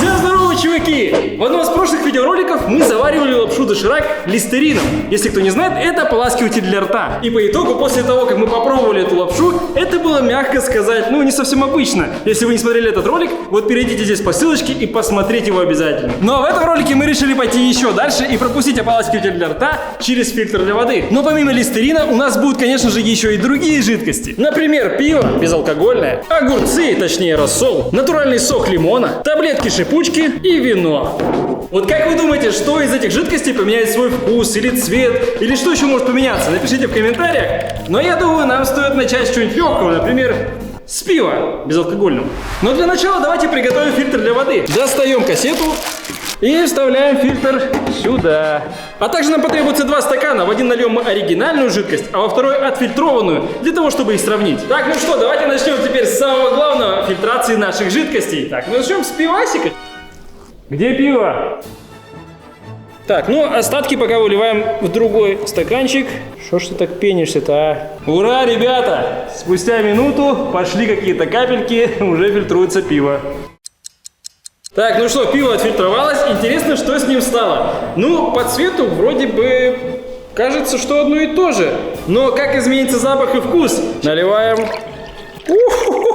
Всем здорово, чуваки! В одном из прошлых видеороликов мы заваривали лапшу доширак листерином. Если кто не знает, это ополаскиватель для рта. И по итогу, после того, как мы попробовали эту лапшу, это было, мягко сказать, ну не совсем обычно. Если вы не смотрели этот ролик, вот перейдите здесь по ссылочке и посмотрите его обязательно. Но в этом ролике мы решили пойти еще дальше и пропустить ополаскиватель для рта через фильтр для воды. Но помимо листерина у нас будут, конечно же, еще и другие жидкости. Например, пиво безалкогольное, огурцы, точнее рассол, натуральный сок лимона, таблетки шипучки и вино. Вот как вы думаете, что из этих жидкостей поменяет свой вкус или цвет, или что еще может поменяться? Напишите в комментариях. Но я думаю, нам стоит начать с чего-нибудь легкого, например, с пива безалкогольного. Но для начала давайте приготовим фильтр для воды. Достаем кассету и вставляем фильтр сюда. А также нам потребуется 2 стакана. В один нальем мы оригинальную жидкость, а во второй отфильтрованную, для того, чтобы их сравнить. Так, ну что, давайте начнем теперь с самого главного — фильтрации наших жидкостей. Так, ну начнем с пивасика. Где пиво? Так, ну остатки пока выливаем в другой стаканчик. Что ж ты так пенишься-то, а? Ура, ребята! Спустя минуту пошли какие-то капельки, уже фильтруется пиво. Так, ну что, пиво отфильтровалось. Интересно, что с ним стало. Ну, по цвету вроде бы кажется, что одно и то же. Но как изменится запах и вкус? Наливаем.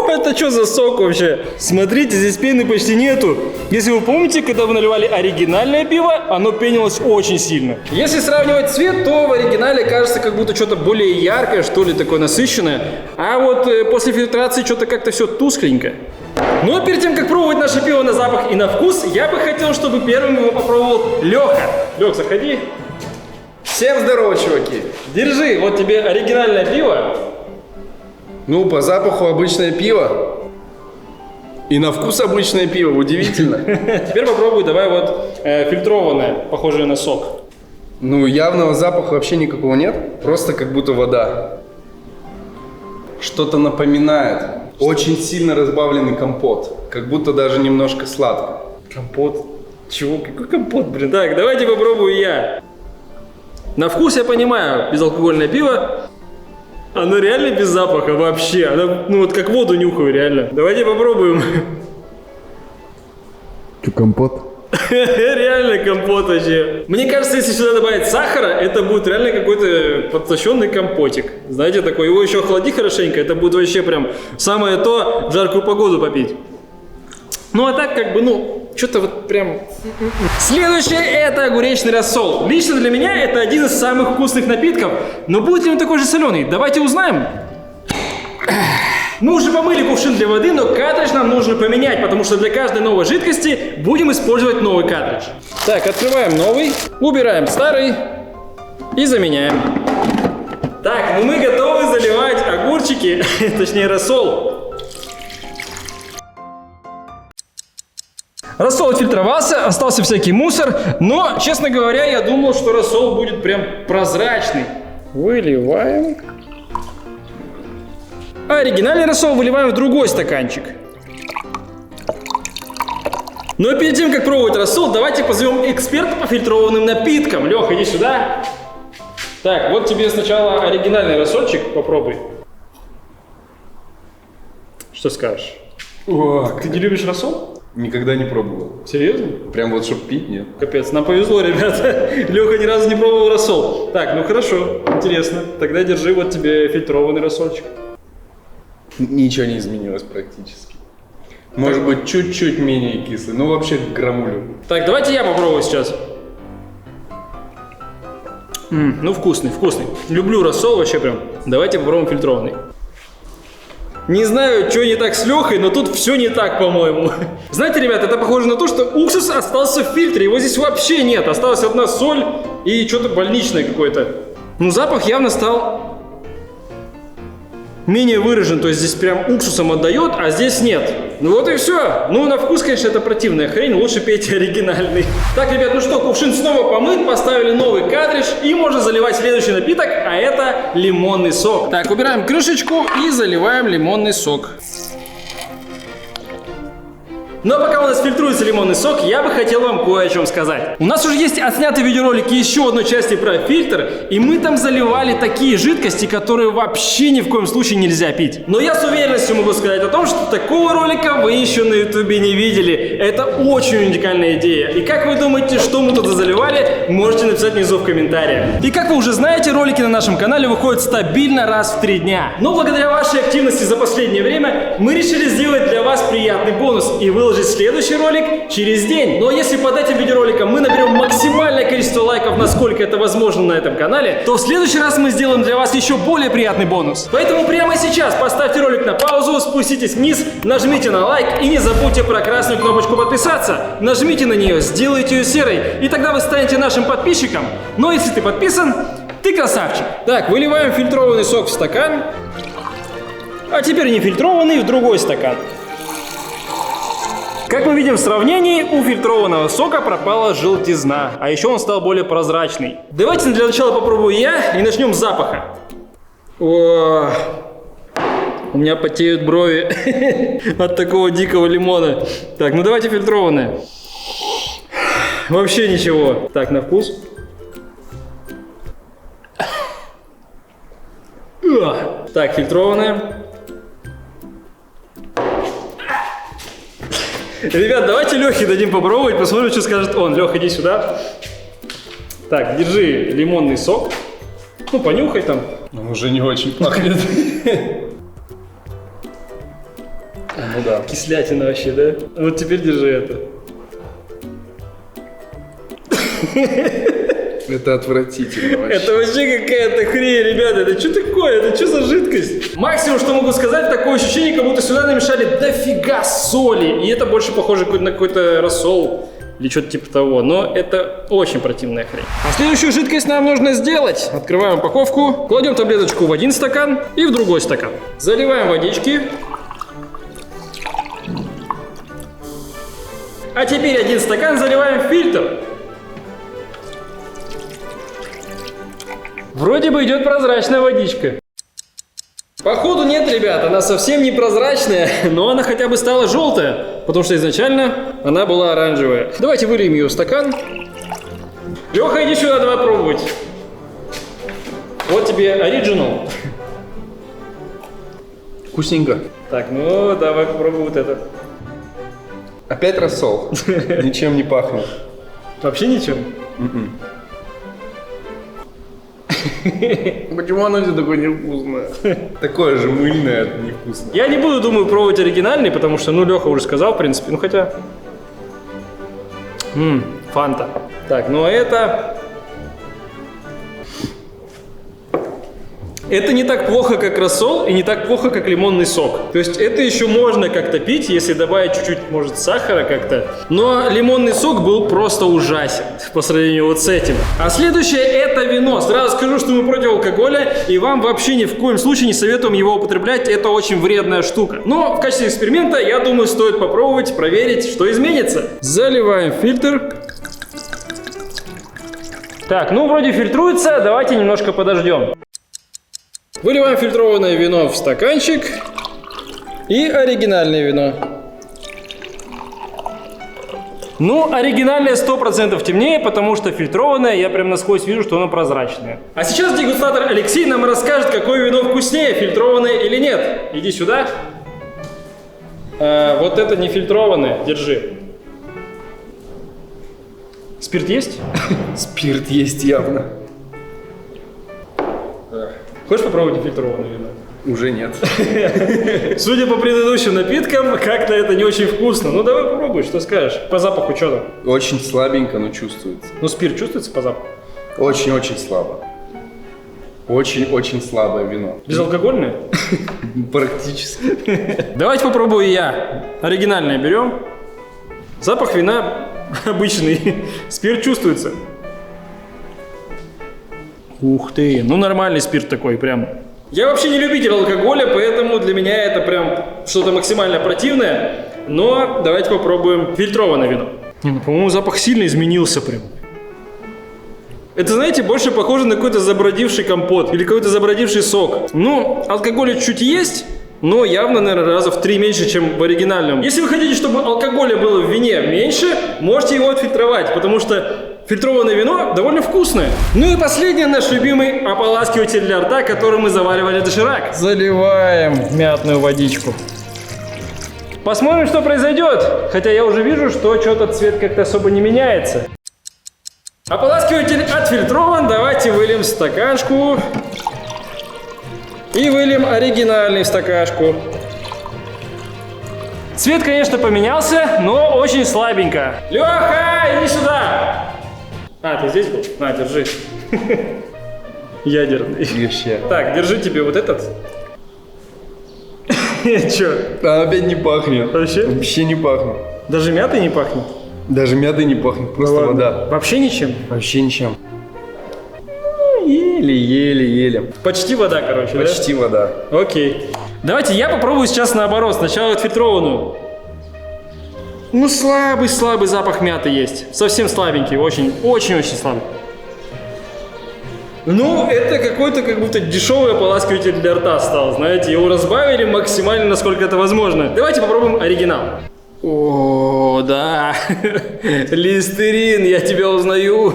Это что за сок вообще? Смотрите, здесь пены почти нету. Если вы помните, когда вы наливали оригинальное пиво, оно пенилось очень сильно. Если сравнивать цвет, то в оригинале кажется как будто что-то более яркое, что ли, такое насыщенное. А вот после фильтрации что-то как-то все тускленько. Но перед тем, как пробовать наше пиво на запах и на вкус, я бы хотел, чтобы первым его попробовал Леха. Лех, заходи. Всем здорово, чуваки. Держи, вот тебе оригинальное пиво. Ну, по запаху обычное пиво. И на вкус обычное пиво, удивительно. Теперь попробуй, давай вот фильтрованное, похожее на сок. Ну, явного запаха вообще никакого нет. Просто как будто вода. Что-то напоминает. Очень сильно разбавленный компот. Как будто даже немножко сладко. Компот? Чего? Какой компот, блин? Так, давайте попробую я. На вкус я понимаю, безалкогольное пиво. Оно реально без запаха вообще. Оно, ну вот как воду нюхаю, реально. Давайте попробуем. Что, компот? Реально компот вообще. Мне кажется, если сюда добавить сахара, это будет реально какой-то подслащенный компотик. Знаете, такой, его еще охлади хорошенько, это будет вообще прям самое то в жаркую погоду попить. Ну а так как бы, ну, что-то вот прям... Следующее — это огуречный рассол. Лично для меня это один из самых вкусных напитков. Но будет ли он такой же соленый? Давайте узнаем. Мы уже помыли кувшин для воды, но картридж нам нужно поменять, потому что для каждой новой жидкости будем использовать новый картридж. Так, открываем новый, убираем старый и заменяем. Так, ну мы готовы заливать огурчики, точнее рассол. Рассол отфильтровался, остался всякий мусор, но, честно говоря, я думал, что рассол будет прям прозрачный. Выливаем. А оригинальный рассол выливаем в другой стаканчик. Но перед тем, как пробовать рассол, давайте позовем эксперта по фильтрованным напиткам. Леха, иди сюда. Так, вот тебе сначала оригинальный рассольчик, попробуй. Что скажешь? О, Ты не любишь рассол? никогда не пробовал. Серьезно? Прям вот чтоб пить, нет. Капец, нам повезло, ребята. Леха ни разу не пробовал рассол. Так, ну хорошо, интересно. Тогда держи, вот тебе фильтрованный рассольчик. Ничего не изменилось практически. Может быть, чуть-чуть менее кислый, но вообще грамулю. Так, давайте я попробую сейчас. Ну, вкусный, вкусный. Люблю рассол вообще прям. Давайте попробуем фильтрованный. Не знаю, что не так с Лехой, но тут все не так, по-моему. Знаете, ребята, это похоже на то, что уксус остался в фильтре. Его здесь вообще нет. Осталась одна соль и что-то больничное какое-то. Ну, запах явно стал менее выражен. То есть здесь прям уксусом отдает, а здесь нет. Ну вот и все. Ну, на вкус, конечно, это противная хрень. Лучше пейте оригинальный. Так, ребят, ну что, кувшин снова помыт. Поставили новый картридж. И можно заливать следующий напиток, а это лимонный сок. Так, убираем крышечку и заливаем лимонный сок. Ну а пока у нас фильтруется лимонный сок, я бы хотел вам кое о чем сказать. У нас уже есть отснятый видеоролик еще одной части про фильтр, и мы там заливали такие жидкости, которые вообще ни в коем случае нельзя пить. Но я с уверенностью могу сказать о том, что такого ролика вы еще на ютубе не видели. Это очень уникальная идея. И как вы думаете, что мы туда заливали, можете написать внизу в комментариях. И как вы уже знаете, ролики на нашем канале выходят стабильно раз в 3 дня. Но благодаря вашей активности за последнее время мы решили сделать для вас приятный бонус и выложить следующий ролик через день. Но если под этим видеороликом мы наберем максимальное количество лайков, насколько это возможно на этом канале, то в следующий раз мы сделаем для вас еще более приятный бонус. Поэтому прямо сейчас поставьте ролик на паузу, спуститесь вниз, нажмите на лайк и не забудьте про красную кнопочку подписаться. Нажмите на нее, сделайте ее серой, и тогда вы станете нашим подписчиком. Но если ты подписан, ты красавчик. Так, выливаем фильтрованный сок в стакан, а теперь нефильтрованный в другой стакан. Как мы видим в сравнении, у фильтрованного сока пропала желтизна, а еще он стал более прозрачный. Давайте для начала попробую я и начнем с запаха. О, у меня потеют брови от такого дикого лимона. Так, ну давайте фильтрованное. Вообще ничего. Так, на вкус. Так, фильтрованное. Ребят, давайте Лехе дадим попробовать, посмотрим, что скажет он. Лех, иди сюда. Так, держи лимонный сок. Ну, понюхай там. Он уже не очень пахнет. Ну да. Кислятина вообще, да? Вот теперь держи это. Это отвратительно вообще. Это вообще какая-то хрень, ребята. Это что такое? Это что за жидкость? Максимум, что могу сказать, такое ощущение, как будто сюда намешали дофига соли. И это больше похоже на какой-то рассол или что-то типа того. Но это очень противная хрень. А следующую жидкость нам нужно сделать. Открываем упаковку, кладем таблеточку в один стакан и в другой стакан. Заливаем водички. А теперь один стакан заливаем в фильтр. Вроде бы идет прозрачная водичка. Походу нет, ребят, она совсем не прозрачная, но она хотя бы стала желтая, потому что изначально она была оранжевая. Давайте выльем ее в стакан. Леха, иди сюда, давай пробовать. Вот тебе оригинал. Вкусненько. Так, ну давай попробуй вот это. Опять рассол. Ничем не пахнет. Вообще ничем? Почему оно здесь такое невкусное? Такое же мыльное, невкусное. Я не буду, думаю, пробовать оригинальный, потому что, ну, Леха уже сказал, в принципе, ну, хотя... Фанта. Так, ну, а это... Это не так плохо, как рассол, и не так плохо, как лимонный сок. То есть это еще можно как-то пить, если добавить чуть-чуть, может, сахара как-то. Но лимонный сок был просто ужасен по сравнению вот с этим. А следующее это вино. Сразу скажу, что мы против алкоголя, и вам вообще ни в коем случае не советуем его употреблять. Это очень вредная штука. Но в качестве эксперимента, я думаю, стоит попробовать, проверить, что изменится. Заливаем фильтр. Так, ну вроде фильтруется, давайте немножко подождем. Выливаем фильтрованное вино в стаканчик и оригинальное вино. Ну, оригинальное 100% темнее, потому что фильтрованное я прям насквозь вижу, что оно прозрачное. А сейчас дегустатор Алексей нам расскажет, какое вино вкуснее, фильтрованное или нет. Иди сюда. Вот это не фильтрованное, держи. Спирт есть? Спирт есть явно. Хочешь попробовать фильтрованное вино? Уже нет. Судя по предыдущим напиткам, как-то это не очень вкусно. Ну давай попробуй, что скажешь? По запаху что там? Очень слабенько, но чувствуется. Ну спирт чувствуется по запаху? Очень-очень слабо. Очень-очень слабое вино. Безалкогольное? Практически. Давайте попробую я. Оригинальное берем. Запах вина обычный. Спирт чувствуется. Ух ты, ну нормальный спирт такой прям. Я вообще не любитель алкоголя, поэтому для меня это прям что-то максимально противное. Но давайте попробуем фильтрованное вино. Ну, по-моему, запах сильно изменился прям. Это, знаете, больше похоже на какой-то забродивший компот или какой-то забродивший сок. Ну, алкоголь чуть-чуть есть, но явно, наверное, раза в 3 меньше, чем в оригинальном. Если вы хотите, чтобы алкоголя было в вине меньше, можете его отфильтровать, потому что фильтрованное вино довольно вкусное. Ну и последний наш любимый ополаскиватель для рта, который мы заваривали доширак. Заливаем мятную водичку. Посмотрим, что произойдет. Хотя я уже вижу, что что-то цвет как-то особо не меняется. Ополаскиватель отфильтрован. Давайте выльем в стакашку. И выльем оригинальный в стакашку. Цвет, конечно, поменялся, но очень слабенько. Леха, иди сюда! А, ты здесь был? На, держи. Ядерный. Вообще. Так, держи тебе вот этот. Чё? А опять не пахнет. Вообще? Вообще не пахнет. Даже мятой не пахнет? Даже мятой не пахнет, просто Ладно. вода. Вообще ничем? Вообще ничем. Еле-еле-еле. Почти вода, короче, Почти вода. да? Окей. Давайте я попробую сейчас наоборот. Сначала отфильтрованную. Ну, слабый запах мяты есть. Совсем слабенький, очень-очень слабый. Ну, это какой-то как будто дешевый ополаскиватель для рта стал, знаете. Его разбавили максимально, насколько это возможно. Давайте попробуем оригинал. О, да. Листерин, я тебя узнаю.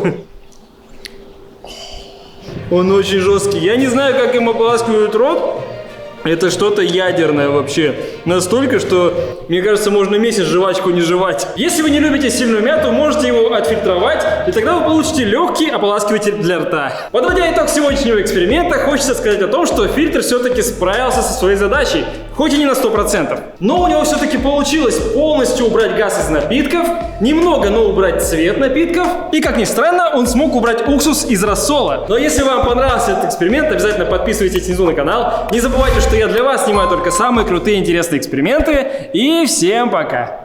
Он очень жесткий. Я не знаю, как им ополаскивают рот. Это что-то ядерное вообще. Настолько, что, мне кажется, можно месяц жвачку не жевать. Если вы не любите сильную мяту, можете его отфильтровать, и тогда вы получите легкий ополаскиватель для рта. Подводя итог сегодняшнего эксперимента, хочется сказать о том, что фильтр все-таки справился со своей задачей, хоть и не на 100%. Но у него все-таки получилось полностью убрать газ из напитков, немного, но убрать цвет напитков, и, как ни странно, он смог убрать уксус из рассола. Но если вам понравился этот эксперимент, обязательно подписывайтесь внизу на канал. Не забывайте, что я для вас снимаю только самые крутые и интересные эксперименты. И всем пока!